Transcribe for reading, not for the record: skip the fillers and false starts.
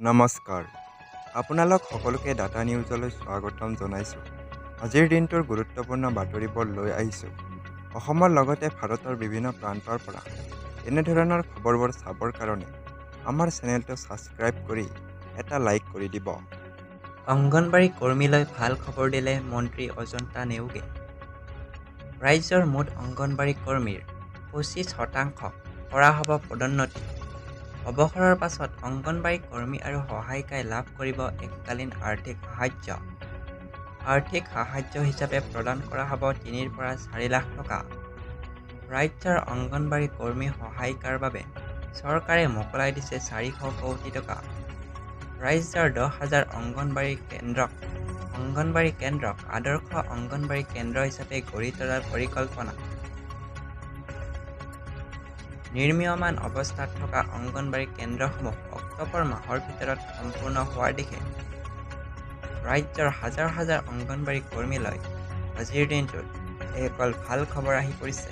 নমস্কাৰ, আপোনালোক সকলোকে ডাটা নিউজলৈ স্বাগতম জনাইছোঁ। আজিৰ দিনটোৰ গুৰুত্বপূৰ্ণ বাতৰিবোৰ লৈ আহিছোঁ। অসমৰ লগতে ভাৰতৰ বিভিন্ন প্ৰান্তৰ পৰা এনেধৰণৰ খবৰবোৰ চাবৰ কাৰণে আমাৰ চেনেলটো ছাবস্ক্ৰাইব কৰি এটা লাইক কৰি দিব। অংগনবাড়ী কৰ্মীলৈ ভাল খবৰ দিলে মন্ত্ৰী অজন্তা নেওগে। ৰাজ্যৰ মুঠ অংগনবাড়ী কৰ্মীৰ 25% কৰা হ'ব পদোন্নতি। অৱসৰৰ পাছত অংগনবাড়ী কৰ্মী আৰু সহায়িকাই লাভ কৰিব এককালীন আৰ্থিক সাহায্য। আৰ্থিক সাহায্য হিচাপে প্ৰদান কৰা হ'ব 3 পৰা 4 লাখ টকা। ৰাজ্যৰ অংগনবাড়ী কৰ্মী সহায়িকাৰ বাবে চৰকাৰে মোকলাই দিছে 400 কোটি টকা। ৰাজ্যৰ 10,000 অংগনবাড়ী কেন্দ্ৰক আদৰ্শ অংগনবাড়ী কেন্দ্ৰ হিচাপে গঢ়ি তোলাৰ পৰিকল্পনা। নিৰ্মীয়মান অৱস্থাত থকা অংগনবাড়ী কেন্দ্ৰসমূহ অক্টোবৰ মাহৰ ভিতৰত সম্পূৰ্ণ হোৱাৰ দিশে। ৰাজ্যৰ হাজাৰ হাজাৰ অংগনবাড়ী কৰ্মীলৈ আজিৰ দিনটোত এই অকল ভাল খবৰ আহি পৰিছে।